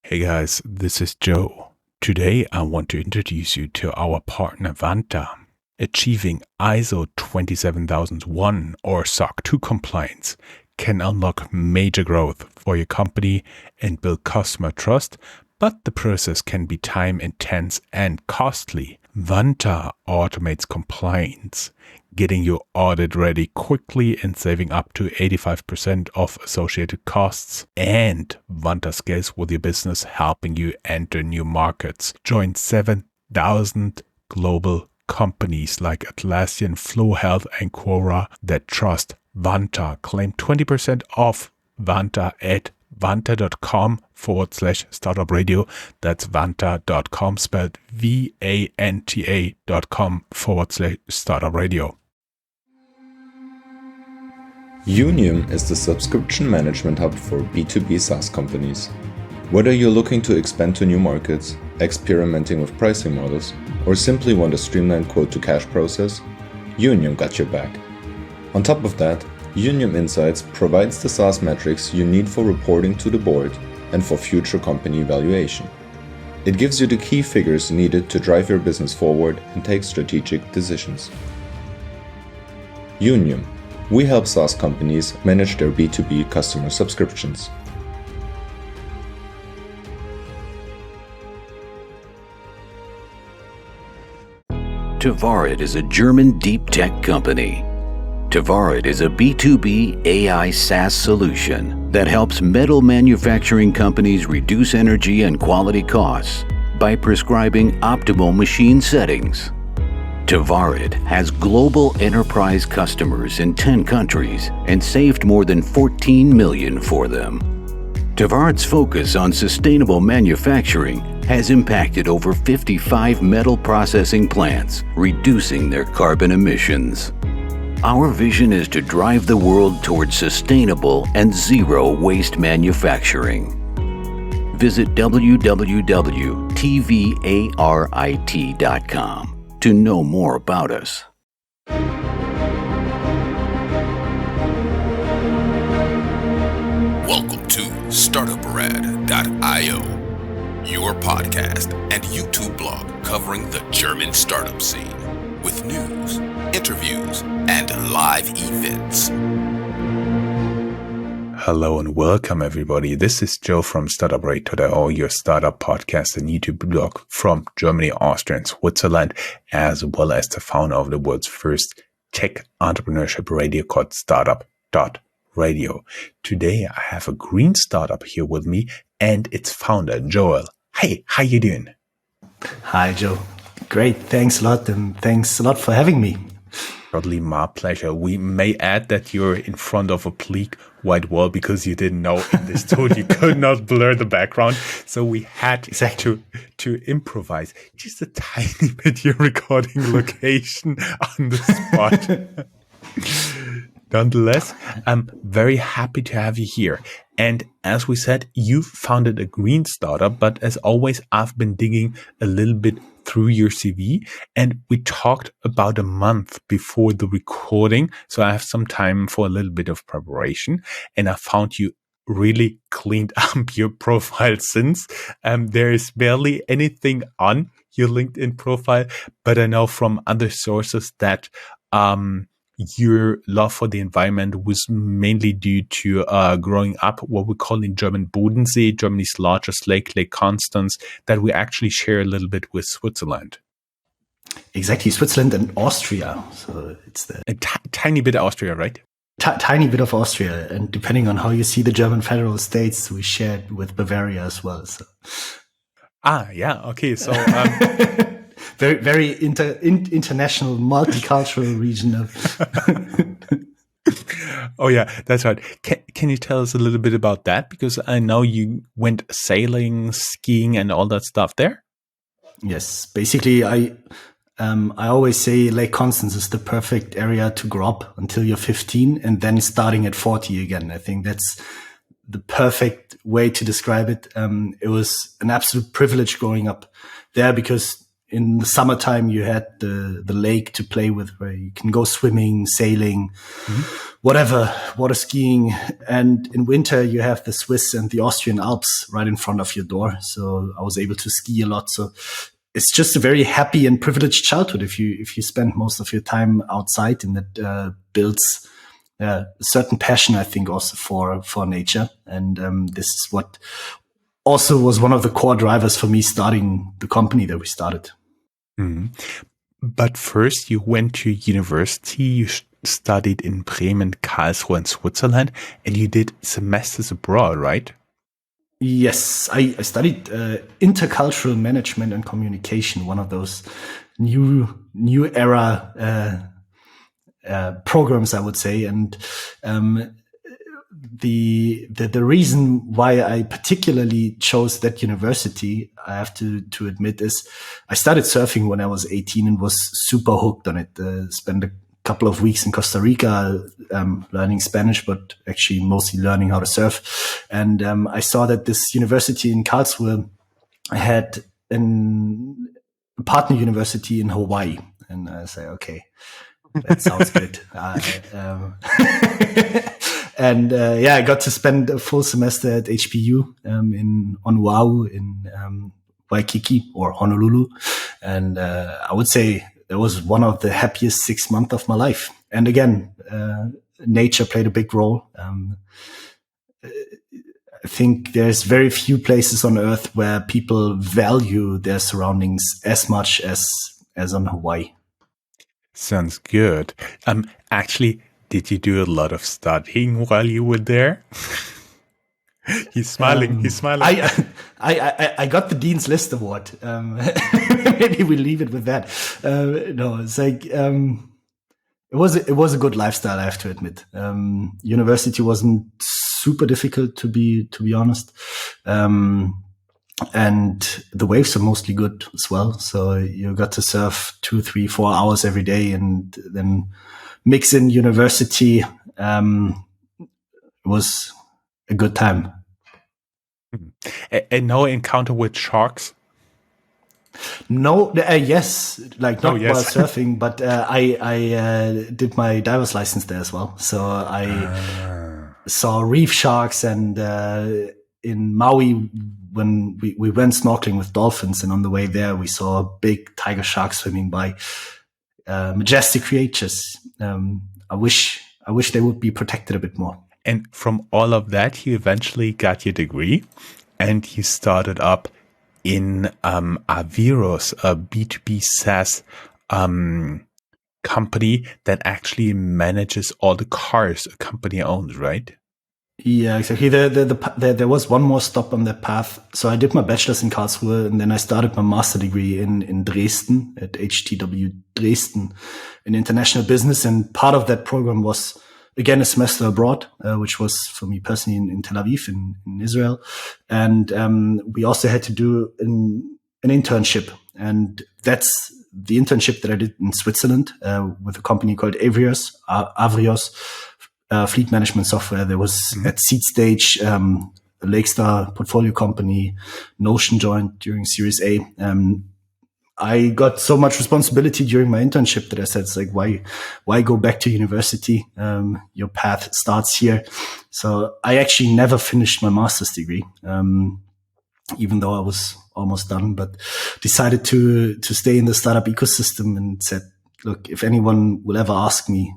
Hey guys, this is Joe. Today I want to introduce you to our partner Vanta. Achieving ISO 27001 or SOC 2 compliance can unlock major growth for your company and build customer trust, but the process can be time intense and costly. Vanta automates compliance, getting your audit ready quickly and saving up to 85% of associated costs. And Vanta scales with your business, helping you enter new markets. Join 7,000 global companies like Atlassian, Flow Health, and Quora that trust Vanta. Claim 20% off Vanta at vanta.com/startupradio. That's vanta.com, spelled vanta.com/startupradio. Unium is the subscription management hub for B2B SaaS companies. Whether you're looking to expand to new markets, experimenting with pricing models, or simply want a streamlined quote-to-cash process, Unium got your back. On top of that, Unium Insights provides the SaaS metrics you need for reporting to the board and for future company evaluation. It gives you the key figures needed to drive your business forward and take strategic decisions. Unium. We help SaaS companies manage their B2B customer subscriptions. Tavarit is a German deep tech company. Tavarit is a B2B AI SaaS solution that helps metal manufacturing companies reduce energy and quality costs by prescribing optimal machine settings. Tavarit has global enterprise customers in 10 countries and saved more than 14 million for them. Tavarit's focus on sustainable manufacturing has impacted over 55 metal processing plants, reducing their carbon emissions. Our vision is to drive the world towards sustainable and zero waste manufacturing. Visit www.tvarit.com to know more about us. Welcome to Startuprad.io, your podcast and YouTube blog covering the German startup scene with news, interviews, and live events. Hello and welcome everybody. This is Joe from Startuprad.io, your startup podcast and YouTube blog from Germany, Austria, and Switzerland, as well as the founder of the world's first tech entrepreneurship radio called Startup.radio. Today I have a green startup here with me and its founder, Joel. Hey, how you doing? Hi, Joe. Great. Thanks a lot. And thanks a lot for having me. Totally my pleasure. We may add that you're in front of a bleak white wall because you didn't know in this tool you could not blur the background. So we had to improvise just a tiny bit your recording location on the spot. Nonetheless, I'm very happy to have you here. And as we said, you founded a green startup, but as always, I've been digging a little bit through your CV, and we talked about a month before the recording. So I have some time for a little bit of preparation, and I found you really cleaned up your profile since. There is barely anything on your LinkedIn profile, but I know from other sources that your love for the environment was mainly due to growing up what we call in German Bodensee, Germany's largest lake, Lake Constance, that we actually share a little bit with Switzerland. Exactly, Switzerland and Austria. So it's the tiny bit of Austria, right? Tiny bit of Austria, and depending on how you see the German federal states, we shared with Bavaria as well. So. Yeah, okay. So. Very international, multicultural region of. Oh yeah, that's right. Can you tell us a little bit about that? Because I know you went sailing, skiing, and all that stuff there. Yes, basically, I always say Lake Constance is the perfect area to grow up until you're 15, and then starting at 40 again. I think that's the perfect way to describe it. It was an absolute privilege growing up there because in the summertime, you had the lake to play with where you can go swimming, sailing, whatever, water skiing. And in winter, you have the Swiss and the Austrian Alps right in front of your door. So I was able to ski a lot. So it's just a very happy and privileged childhood if you spend most of your time outside, and that builds a certain passion, I think, also for nature. And this is what also was one of the core drivers for me starting the company that we started. But first, you went to university. You studied in Bremen, Karlsruhe, in Switzerland, and you did semesters abroad, right? Yes, I studied intercultural management and communication, one of those new era programs, I would say. And the reason why I particularly chose that university, I have to admit, is I started surfing when I was 18 and was super hooked on it. Spent a couple of weeks in Costa Rica learning Spanish, but actually mostly learning how to surf. And I saw that this university in Karlsruhe had a partner university in Hawaii. And I say, okay, that sounds good. And I got to spend a full semester at HPU on Oahu in Waikiki or Honolulu. And I would say it was one of the happiest 6 months of my life. And again, nature played a big role. I think there's very few places on earth where people value their surroundings as much as on Hawaii. Sounds good. Actually, did you do a lot of studying while you were there? He's smiling. He's smiling. I got the Dean's List Award. Maybe we leave it with that. No, it's like it was a good lifestyle, I have to admit. University wasn't super difficult to be honest. And the waves are mostly good as well. So you got to surf 2, 3, 4 hours every day, and then mix in university. It was a good time. And no encounter with sharks? No, yes, like not yes. while surfing, but I did my diver's license there as well. So I saw reef sharks, and in Maui, when we went snorkeling with dolphins, and on the way there we saw a big tiger shark swimming by. Majestic creatures. I wish they would be protected a bit more. And from all of that, you eventually got your degree, and you started up in Aviros, a B2B SaaS company that actually manages all the cars a company owns, right? Yeah, exactly. There was one more stop on that path. So I did my bachelor's in Karlsruhe, and then I started my master degree in Dresden at HTW Dresden in international business. And part of that program was, again, a semester abroad, which was for me personally in Tel Aviv in Israel. And we also had to do an internship. And that's the internship that I did in Switzerland with a company called Avrios. Fleet management software. There was at seed stage, a Lakestar portfolio company, Notion joined during Series A. I got so much responsibility during my internship that I said, it's like, why go back to university? Your path starts here. So I actually never finished my master's degree, even though I was almost done, but decided to stay in the startup ecosystem and said, look, if anyone will ever ask me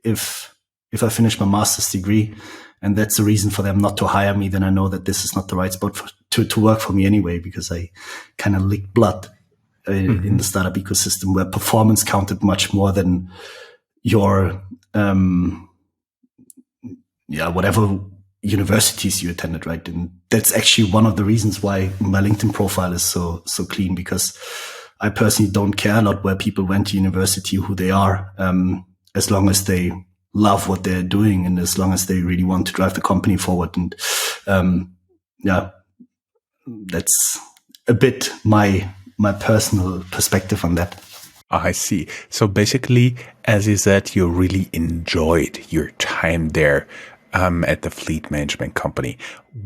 if I finish my master's degree, and that's the reason for them not to hire me, then I know that this is not the right spot to work for me anyway, because I kind of licked blood in the startup ecosystem where performance counted much more than your, whatever universities you attended, right? And that's actually one of the reasons why my LinkedIn profile is so clean, because I personally don't care a lot where people went to university, who they are, as long as they love what they're doing, and as long as they really want to drive the company forward. And that's a bit my personal perspective on that. I see. So basically, as you said, you really enjoyed your time there at the fleet management company.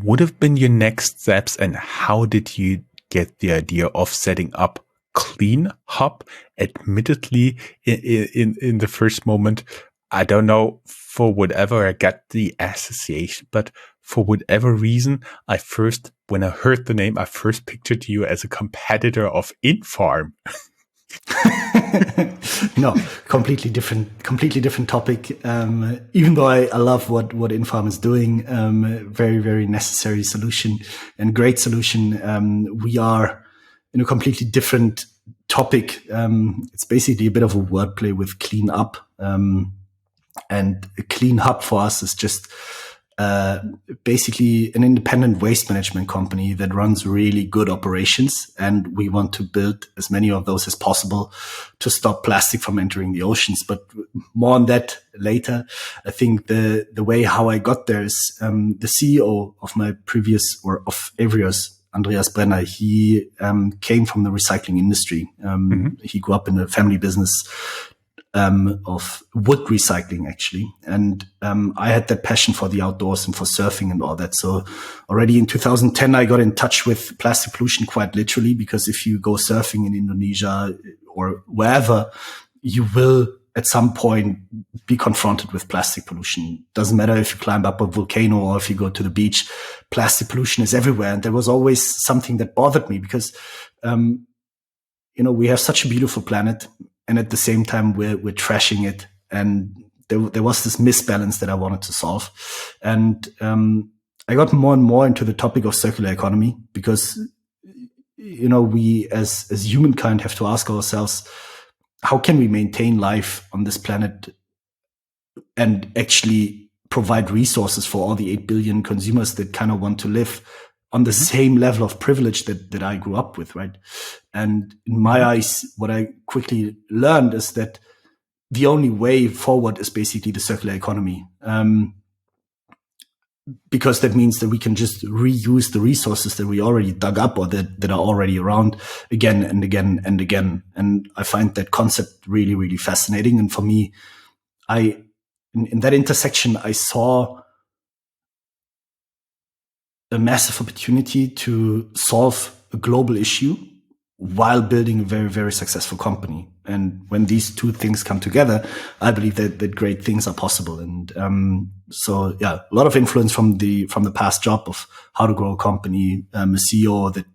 What have been your next steps, and how did you get the idea of setting up CleanHub. Admittedly, in the first moment, I don't know, for whatever I got the association, but for whatever reason, when I heard the name, I first pictured you as a competitor of Infarm. No, completely different topic. Even though I love what Infarm is doing, very, very necessary solution and great solution. We are in a completely different topic. It's basically a bit of a wordplay with clean up. And a CleanHub for us is just basically an independent waste management company that runs really good operations. And we want to build as many of those as possible to stop plastic from entering the oceans. But more on that later. I think the way how I got there is the CEO of my previous, or of Avrios, Andreas Brenner, he came from the recycling industry. He grew up in a family business of wood recycling, actually. And I had that passion for the outdoors and for surfing and all that. So already in 2010, I got in touch with plastic pollution quite literally, because if you go surfing in Indonesia or wherever, you will at some point be confronted with plastic pollution. Doesn't matter if you climb up a volcano or if you go to the beach, plastic pollution is everywhere. And there was always something that bothered me because, we have such a beautiful planet. And at the same time, we're trashing it. And there was this misbalance that I wanted to solve. And I got more and more into the topic of circular economy because, we as humankind have to ask ourselves, how can we maintain life on this planet and actually provide resources for all the 8 billion consumers that kind of want to live on the same level of privilege that I grew up with, right? And in my eyes, what I quickly learned is that the only way forward is basically the circular economy. Because that means that we can just reuse the resources that we already dug up or that are already around again and again and again. And I find that concept really, really fascinating. And for me, in that intersection, I saw a massive opportunity to solve a global issue while building a very, very successful company. And when these two things come together, I believe that great things are possible. And so, yeah, a lot of influence from the past job of how to grow a company, a CEO that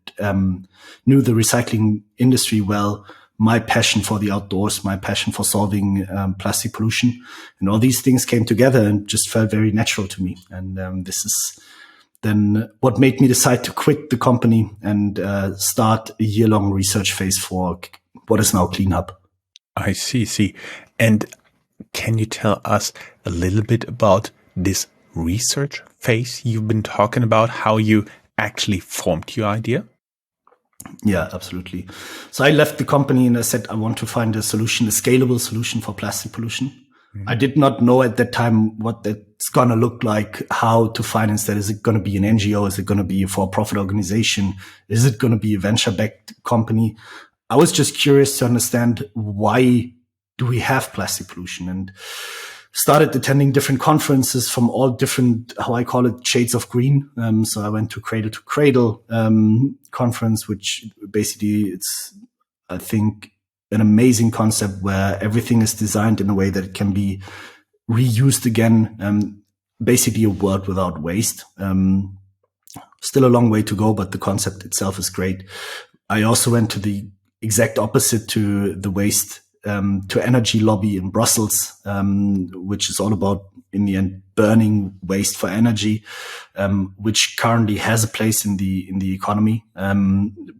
knew the recycling industry well, my passion for the outdoors, my passion for solving plastic pollution, and all these things came together and just felt very natural to me. And this is then what made me decide to quit the company and start a year-long research phase for what is now CleanHub. I see. And can you tell us a little bit about this research phase you've been talking about, how you actually formed your idea? Yeah, absolutely. So I left the company and I said, I want to find a solution, a scalable solution for plastic pollution. I did not know at that time what that's going to look like, how to finance that. Is it going to be an NGO? Is it going to be a for-profit organization? Is it going to be a venture-backed company? I was just curious to understand, why do we have plastic pollution? And started attending different conferences from all different, how I call it, shades of green. So I went to Cradle conference, which basically it's, I think, an amazing concept where everything is designed in a way that it can be reused again. Basically a world without waste. Still a long way to go, but the concept itself is great. I also went to the exact opposite to the waste to energy lobby in Brussels, which is all about, in the end, burning waste for energy, which currently has a place in the economy.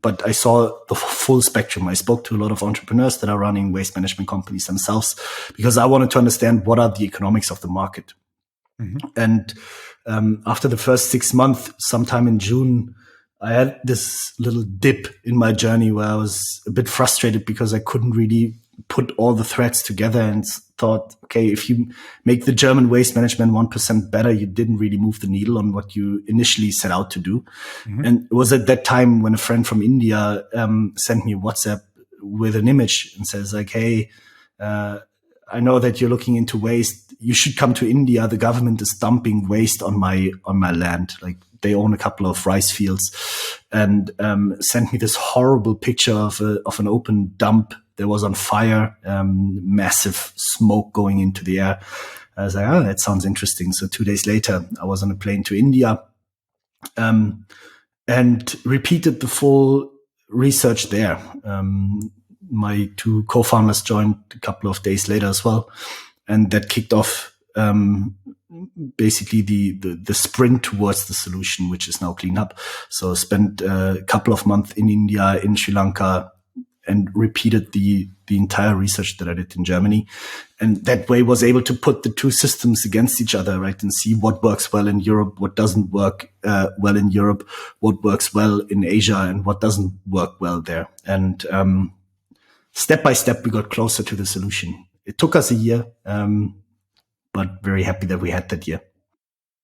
But I saw the full spectrum. I spoke to a lot of entrepreneurs that are running waste management companies themselves, because I wanted to understand what are the economics of the market. And after the first 6 months, sometime in June, I had this little dip in my journey where I was a bit frustrated because I couldn't really put all the threads together, and thought, okay, if you make the German waste management 1% better, you didn't really move the needle on what you initially set out to do. And it was at that time when a friend from India sent me a WhatsApp with an image and says like, hey, I know that you're looking into waste. You should come to India. The government is dumping waste on my land. Like, they own a couple of rice fields, and sent me this horrible picture of an open dump that was on fire, massive smoke going into the air. I was like, oh, that sounds interesting. So 2 days later, I was on a plane to India, and repeated the full research there. My two co-founders joined a couple of days later as well, and that kicked off basically the sprint towards the solution, which is now CleanHub. So spent a couple of months in India, in Sri Lanka, and repeated the entire research that I did in Germany. And that way was able to put the two systems against each other, right? And see what works well in Europe, what doesn't work well in Europe, what works well in Asia, and what doesn't work well there. And step by step, we got closer to the solution. It took us a year, but very happy that we had that year.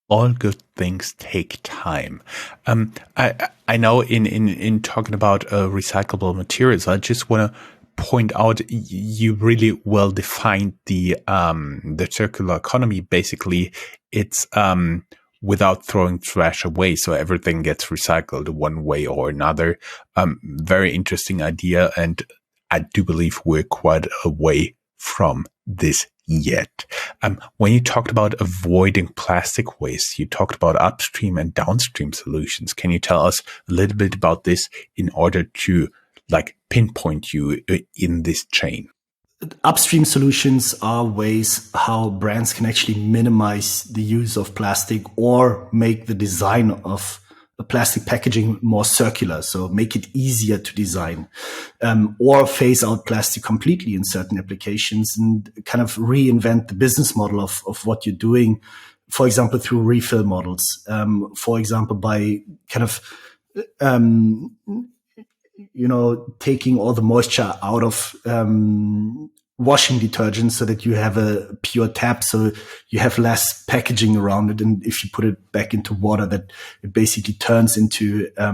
All good things take time. I know in talking about recyclable materials, I just want to point out you really well defined the circular economy. Basically, it's without throwing trash away, so everything gets recycled one way or another. Very interesting idea, and I do believe we're quite a way from this yet. When you talked about avoiding plastic waste, you talked about upstream and downstream solutions. Can you tell us a little bit about this in order to pinpoint you in this chain? Upstream solutions are ways how brands can actually minimize the use of plastic or make the design of the plastic packaging more circular, so make it easier to design, or phase out plastic completely in certain applications and kind of reinvent the business model of what you're doing, for example, through refill models, for example, by kind of, taking all the moisture out of washing detergent so that you have a pure tap, so you have less packaging around it. And if you put it back into water, that it basically turns into a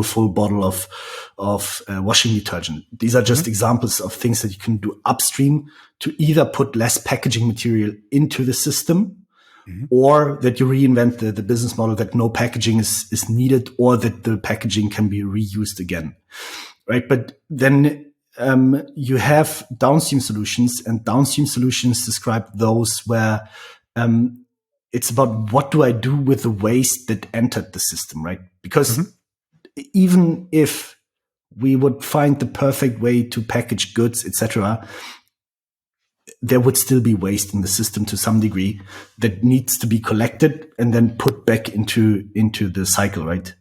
full bottle of washing detergent. These are just examples of things that you can do upstream to either put less packaging material into the system, or that you reinvent the business model that no packaging is needed, or that the packaging can be reused again, right? But then you have downstream solutions, and downstream solutions describe those where it's about what do I do with the waste that entered the system, right? Because even if we would find the perfect way to package goods, etc., there would still be waste in the system to some degree that needs to be collected and then put back into the cycle, right?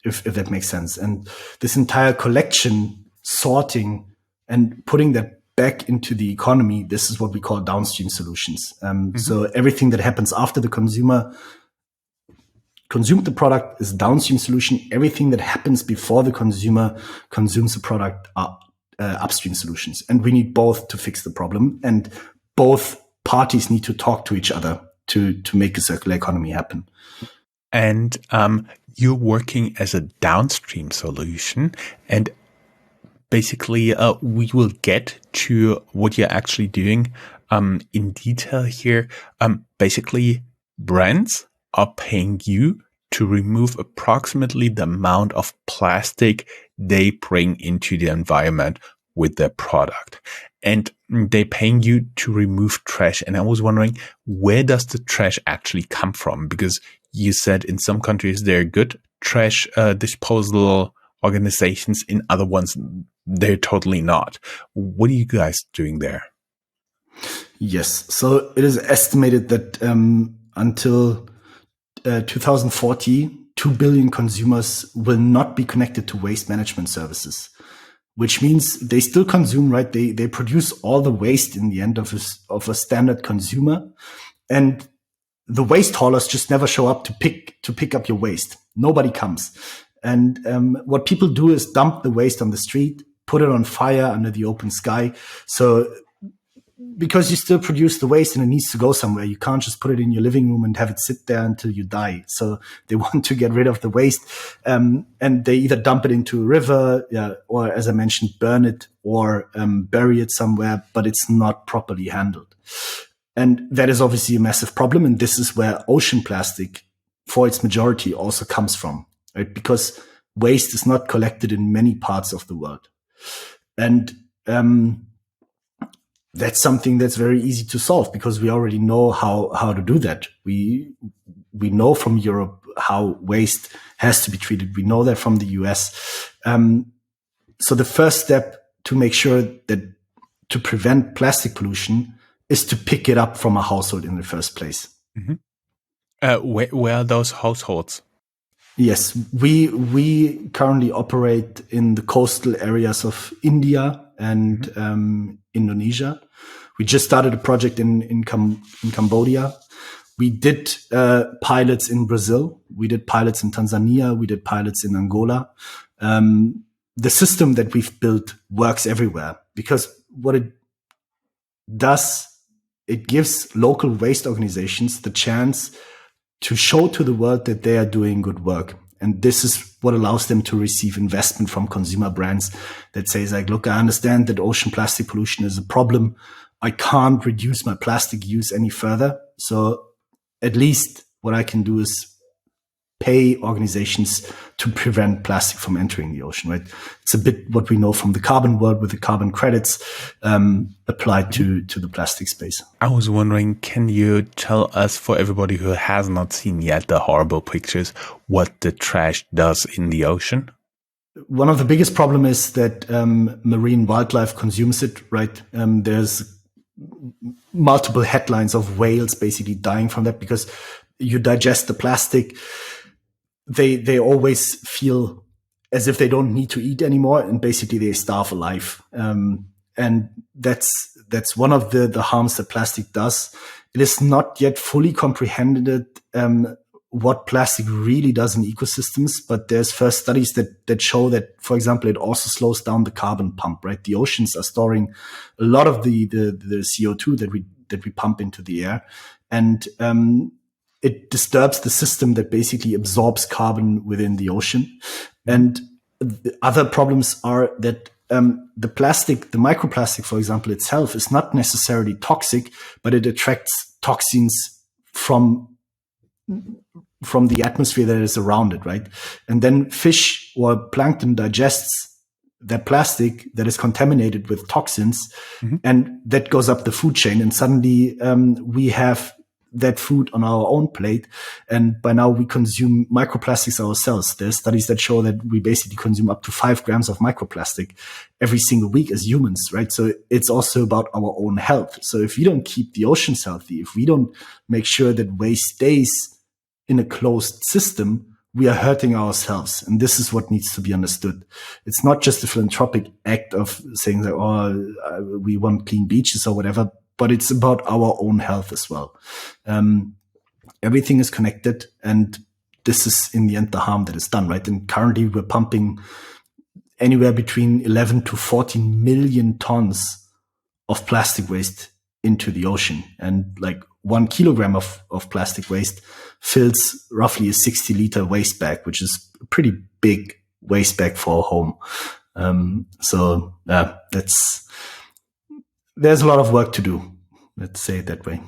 If that makes sense. And this entire collection, sorting, and putting that back into the economy, this is what we call downstream solutions. So everything that happens after the consumer consumed the product is a downstream solution. Everything that happens before the consumer consumes the product are upstream solutions. And we need both to fix the problem, and both parties need to talk to each other to make a circular economy happen. And you're working as a downstream solution, and basically we will get to what you're actually doing in detail here. Basically, brands are paying you to remove approximately the amount of plastic they bring into the environment with their product. And they're paying you to remove trash. And I was wondering, where does the trash actually come from? Because you said in some countries they're good trash disposal organizations, in other ones they're totally not. What are you guys doing there? Yes. So it is estimated that until 2040, 2 billion consumers will not be connected to waste management services, which means they still consume, right? They produce all the waste in the end of a standard consumer, and the waste haulers just never show up to pick up your waste. Nobody comes. And what people do is dump the waste on the street, put it on fire under the open sky. So because you still produce the waste and it needs to go somewhere, you can't just put it in your living room and have it sit there until you die. So they want to get rid of the waste, and they either dump it into a river, or, as I mentioned, burn it, or bury it somewhere, but it's not properly handled. And that is obviously a massive problem. And this is where ocean plastic for its majority also comes from, right? Because waste is not collected in many parts of the world. And that's something that's very easy to solve because we already know how to do that. We know from Europe how waste has to be treated. We know that from the US. So the first step to make sure that to prevent plastic pollution is to pick it up from a household in the first place. Where are those households? Yes, we currently operate in the coastal areas of India and Indonesia. We just started a project in Cambodia. We did pilots in Brazil. We did pilots in Tanzania. We did pilots in Angola. The system that we've built works everywhere because what it does, it gives local waste organizations the chance to show to the world that they are doing good work. And this is what allows them to receive investment from consumer brands that says like, look, I understand that ocean plastic pollution is a problem. I can't reduce my plastic use any further. So at least what I can do is pay organizations to prevent plastic from entering the ocean, right? It's a bit what we know from the carbon world with the carbon credits applied to the plastic space. I was wondering, can you tell us, for everybody who has not seen yet the horrible pictures, what the trash does in the ocean? One of the biggest problems is that marine wildlife consumes it, right? There's multiple headlines of whales basically dying from that because you digest the plastic. They always feel as if they don't need to eat anymore, and basically they starve alive. And that's one of the harms that plastic does. It is not yet fully comprehended what plastic really does in ecosystems, but there's first studies that show that, for example, it also slows down the carbon pump, right? The oceans are storing a lot of the CO2 that we pump into the air. And it disturbs the system that basically absorbs carbon within the ocean. And the other problems are that the plastic, the microplastic, for example, itself is not necessarily toxic, but it attracts toxins from the atmosphere that is around it, right? And then fish or plankton digests that plastic that is contaminated with toxins, and that goes up the food chain. And suddenly we have that food on our own plate. And by now we consume microplastics ourselves. There's studies that show that we basically consume up to 5 grams of microplastic every single week as humans, right? So it's also about our own health. So if we don't keep the oceans healthy, if we don't make sure that waste stays in a closed system, we are hurting ourselves. And this is what needs to be understood. It's not just a philanthropic act of saying that, oh, we want clean beaches or whatever, but it's about our own health as well. Everything is connected, and this is in the end the harm that is done, right? And currently we're pumping anywhere between 11 to 14 million tons of plastic waste into the ocean. And like 1 kilogram of plastic waste fills roughly a 60-liter waste bag, which is a pretty big waste bag for a home. There's a lot of work to do. Let's say it that way.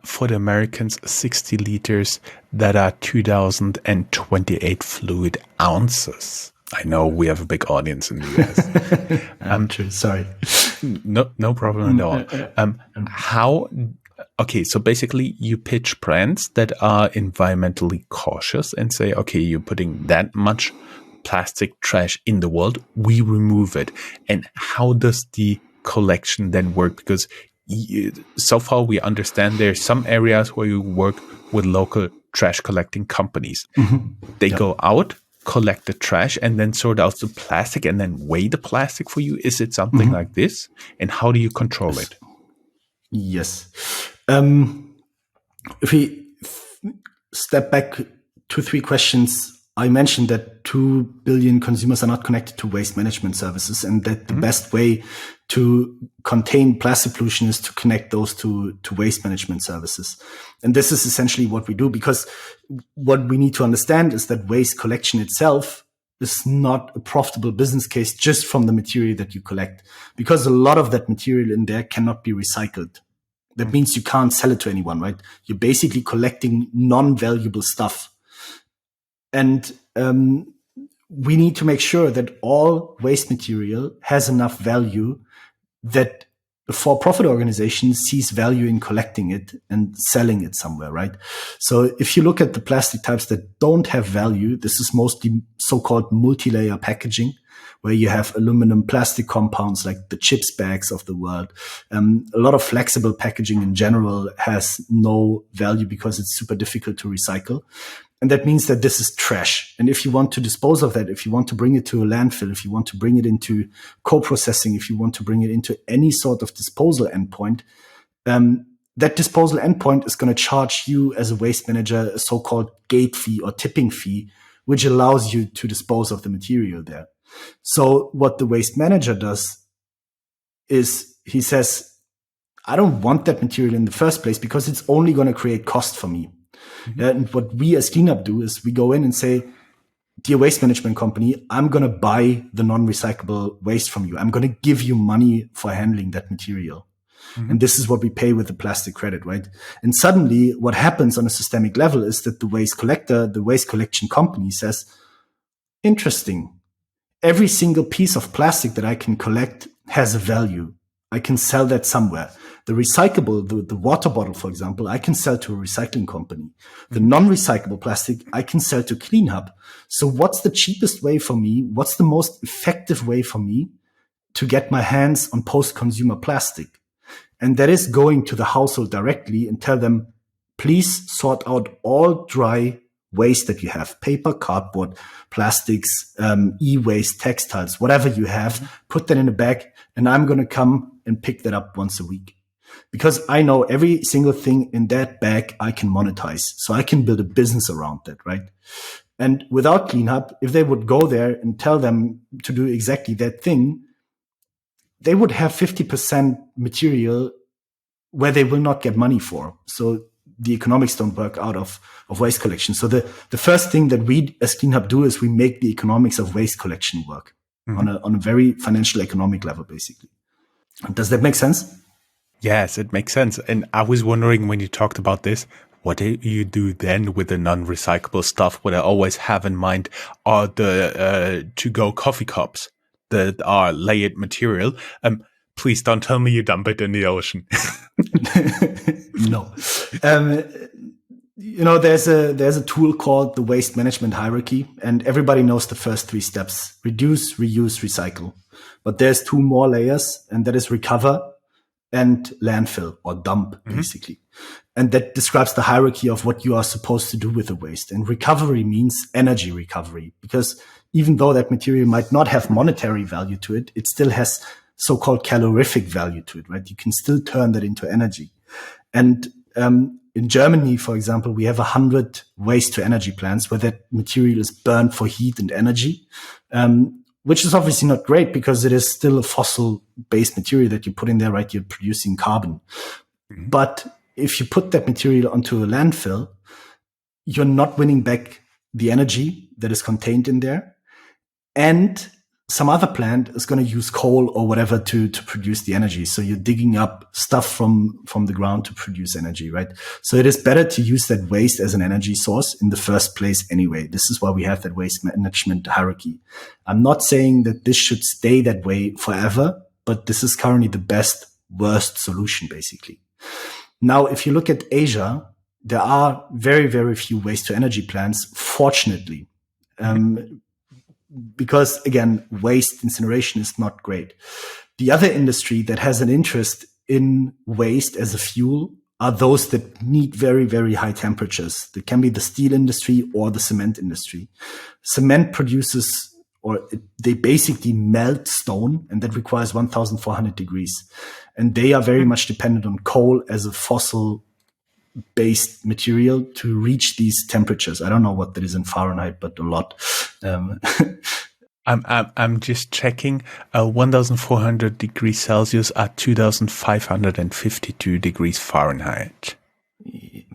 For the Americans, 60 liters, that are 2,028 fluid ounces. I know we have a big audience in the US. True. Sorry. No problem at all. Okay, so basically you pitch brands that are environmentally cautious and say, okay, you're putting that much plastic trash in the world, we remove it. And how does the collection then work? Because so far we understand there's some areas where you work with local trash collecting companies. They go out, collect the trash, and then sort out the plastic and then weigh the plastic for you. Is it something like this? And how do you control it? Yes. If we step back 2-3 questions, I mentioned that 2 billion consumers are not connected to waste management services, and that the best way to contain plastic pollution is to connect those to waste management services. And this is essentially what we do, because what we need to understand is that waste collection itself is not a profitable business case just from the material that you collect, because a lot of that material in there cannot be recycled. That means you can't sell it to anyone, right? You're basically collecting non-valuable stuff. And we need to make sure that all waste material has enough value that a for-profit organization sees value in collecting it and selling it somewhere, right? So if you look at the plastic types that don't have value, this is mostly so-called multi-layer packaging, where you have aluminum plastic compounds like the chips bags of the world. A lot of flexible packaging in general has no value because it's super difficult to recycle. And that means that this is trash. And if you want to dispose of that, if you want to bring it to a landfill, if you want to bring it into co-processing, if you want to bring it into any sort of disposal endpoint, that disposal endpoint is going to charge you as a waste manager a so-called gate fee or tipping fee, which allows you to dispose of the material there. So what the waste manager does is he says, I don't want that material in the first place because it's only going to create cost for me. And what we as CleanHub do is we go in and say, dear waste management company, I'm going to buy the non-recyclable waste from you. I'm going to give you money for handling that material. And this is what we pay with the plastic credit, right? And suddenly what happens on a systemic level is that the waste collector, the waste collection company says, interesting. Every single piece of plastic that I can collect has a value. I can sell that somewhere. The recyclable, the water bottle, for example, I can sell to a recycling company. The non-recyclable plastic, I can sell to CleanHub. So what's the cheapest way for me? What's the most effective way for me to get my hands on post-consumer plastic? And that is going to the household directly and tell them, please sort out all dry waste that you have, paper, cardboard, plastics, e-waste, textiles, whatever you have, put that in a bag, and I'm going to come and pick that up once a week. Because I know every single thing in that bag I can monetize. So I can build a business around that, right? And without CleanHub, if they would go there and tell them to do exactly that thing, they would have 50% material where they will not get money for. So the economics don't work out of waste collection. So the first thing that we as CleanHub do is we make the economics of waste collection work on a very financial economic level, basically. Does that make sense? Yes, it makes sense. And I was wondering when you talked about this, what do you do then with the non-recyclable stuff? What I always have in mind are the to-go coffee cups that are layered material. Please don't tell me you dump it in the ocean. No. There's a tool called the waste management hierarchy, and everybody knows the first 3 steps: reduce, reuse, recycle. But there's 2 more layers, and that is recover and landfill or dump, basically. And that describes the hierarchy of what you are supposed to do with the waste. And recovery means energy recovery, because even though that material might not have monetary value to it, it still has so-called calorific value to it, right? You can still turn that into energy. And in Germany, for example, we have 100 waste to energy plants where that material is burned for heat and energy, which is obviously not great because it is still a fossil-based material that you put in there, right? You're producing carbon. But if you put that material onto a landfill, you're not winning back the energy that is contained in there. And some other plant is going to use coal or whatever to produce the energy. So you're digging up stuff from the ground to produce energy, right? So it is better to use that waste as an energy source in the first place anyway. This is why we have that waste management hierarchy. I'm not saying that this should stay that way forever, but this is currently the best, worst solution, basically. Now, if you look at Asia, there are very, very few waste to energy plants, fortunately. Because again, waste incineration is not great. The other industry that has an interest in waste as a fuel are those that need very, very high temperatures. That can be the steel industry or the cement industry. Cement produces, they basically melt stone, and that requires 1,400 degrees. And they are very much dependent on coal as a fossil-based material to reach these temperatures. I don't know what that is in Fahrenheit, but a lot. I'm just checking. 1,400 degrees Celsius are 2,552 degrees Fahrenheit.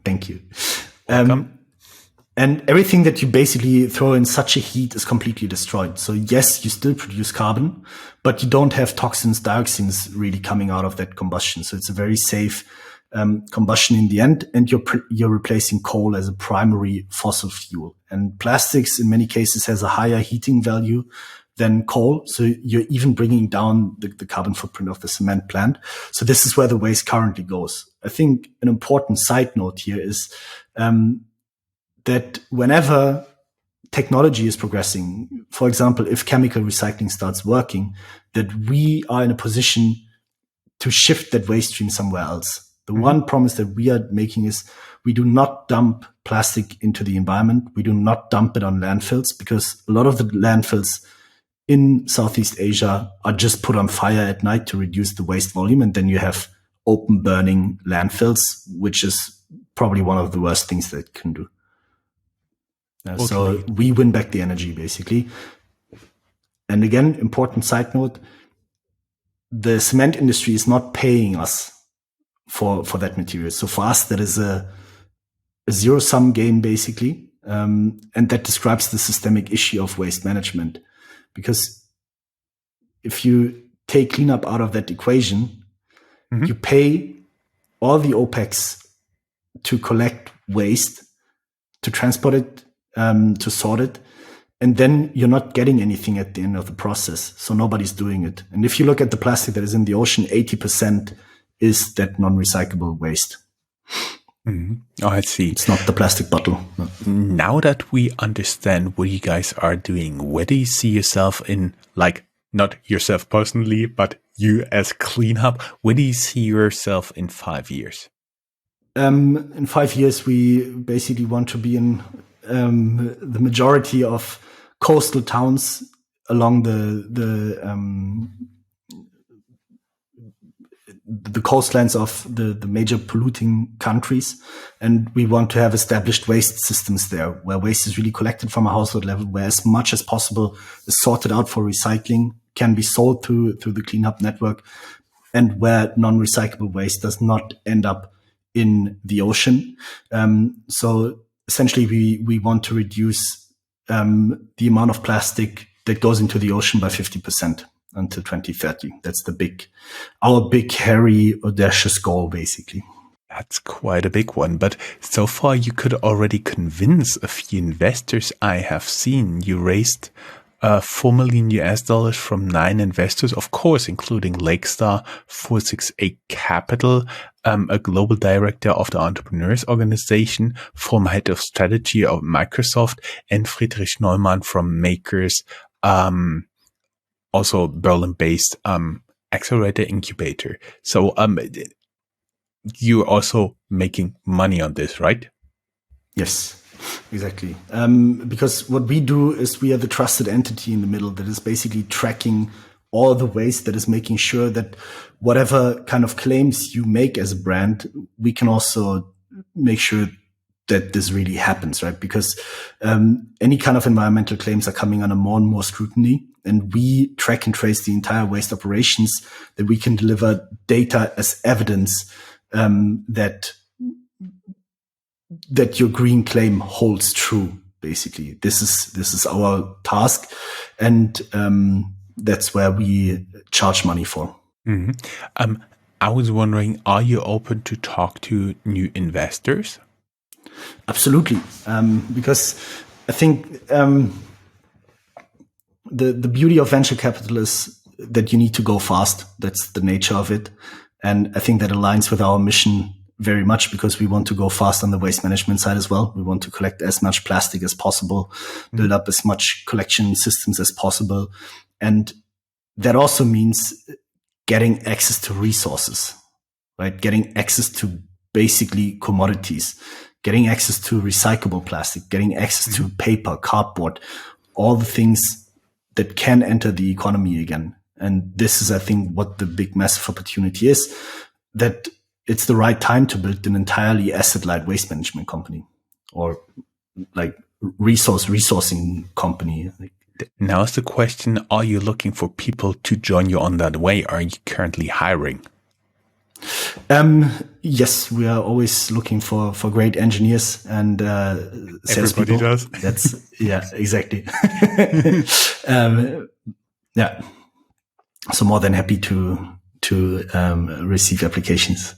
Thank you. And everything that you basically throw in such a heat is completely destroyed. So yes, you still produce carbon, but you don't have toxins, dioxins really coming out of that combustion. So it's a very safe combustion in the end, and you're replacing coal as a primary fossil fuel. And plastics in many cases has a higher heating value than coal. So you're even bringing down the carbon footprint of the cement plant. So this is where the waste currently goes. I think an important side note here is that whenever technology is progressing, for example, if chemical recycling starts working, that we are in a position to shift that waste stream somewhere else. The one promise that we are making is we do not dump plastic into the environment. We do not dump it on landfills, because a lot of the landfills in Southeast Asia are just put on fire at night to reduce the waste volume. And then you have open burning landfills, which is probably one of the worst things that it can do. So we win back the energy, basically. And again, important side note, the cement industry is not paying us for that material. So for us, that is a zero-sum game, basically. And that describes the systemic issue of waste management. Because if you take cleanup out of that equation, you pay all the OPEX to collect waste, to transport it, to sort it, and then you're not getting anything at the end of the process. So nobody's doing it. And if you look at the plastic that is in the ocean, 80% is that non-recyclable waste. Oh, I see. It's not the plastic bottle. No. Now that we understand what you guys are doing, where do you see yourself in, like, not yourself personally, but you as CleanHub, where do you see yourself in 5 years? In 5 years, we basically want to be in the majority of coastal towns along the coastlines of the major polluting countries. And we want to have established waste systems there, where waste is really collected from a household level, where as much as possible is sorted out for recycling, can be sold through the CleanHub network, and where non-recyclable waste does not end up in the ocean. So essentially, we want to reduce the amount of plastic that goes into the ocean by 50%. Until 2030. That's our big, hairy, audacious goal, basically. That's quite a big one. But so far, you could already convince a few investors. I have seen you raised $4 million from 9 investors, of course, including Lakestar, 468 Capital, a global director of the Entrepreneurs Organization, former head of strategy of Microsoft, and Friedrich Neumann from Makers, also Berlin-based accelerator incubator. So you're also making money on this, right? Yes, exactly. Because what we do is we are the trusted entity in the middle that is basically tracking all the waste, that is making sure that whatever kind of claims you make as a brand, we can also make sure that this really happens, right? Because any kind of environmental claims are coming under more and more scrutiny. And we track and trace the entire waste operations, that we can deliver data as evidence that your green claim holds true. Basically, this is our task, and that's where we charge money for. I was wondering, are you open to talk to new investors? Absolutely, because I think the beauty of venture capital is that you need to go fast. That's the nature of it. And I think that aligns with our mission very much, because we want to go fast on the waste management side as well. We want to collect as much plastic as possible, build up as much collection systems as possible. And that also means getting access to resources, right? Getting access to basically commodities, getting access to recyclable plastic, getting access to paper, cardboard, all the things that can enter the economy again. And this is, I think, what the big massive opportunity is, that it's the right time to build an entirely asset-light waste management company, or like resourcing company. Now is the question, are you looking for people to join you on that way? Are you currently hiring? Yes, we are always looking for great engineers and salespeople. Everybody does. Yeah, exactly. Yeah. So more than happy to receive applications.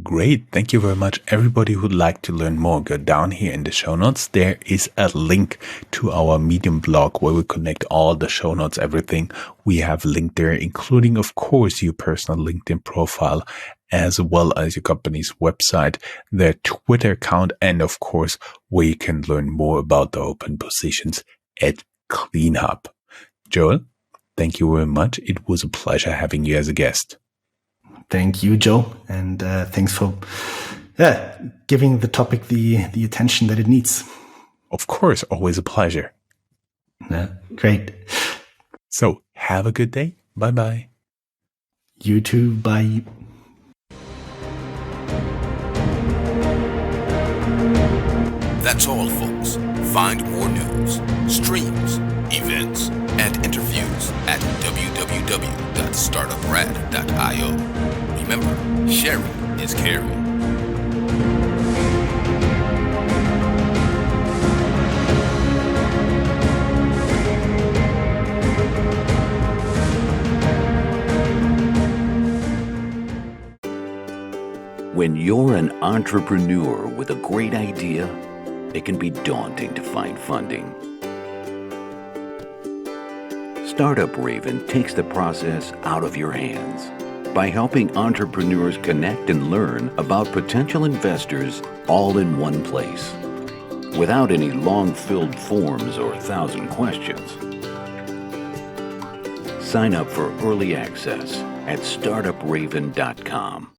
Great. Thank you very much. Everybody who'd like to learn more, go down here in the show notes. There is a link to our Medium blog where we connect all the show notes, everything we have linked there, including, of course, your personal LinkedIn profile, as well as your company's website, their Twitter account, and of course, where you can learn more about the open positions at CleanHub. Joel, thank you very much. It was a pleasure having you as a guest. Thank you, Joe. And thanks for giving the topic the attention that it needs. Of course, always a pleasure. Great. So have a good day. Bye-bye. You too. Bye. That's all, folks. Find more news, streams, events, and interviews at www.Startuprad.io. Remember, sharing is caring. When you're an entrepreneur with a great idea, it can be daunting to find funding. Startup Raven takes the process out of your hands by helping entrepreneurs connect and learn about potential investors all in one place, without any long-filled forms or 1,000 questions. Sign up for early access at Startuprad.io.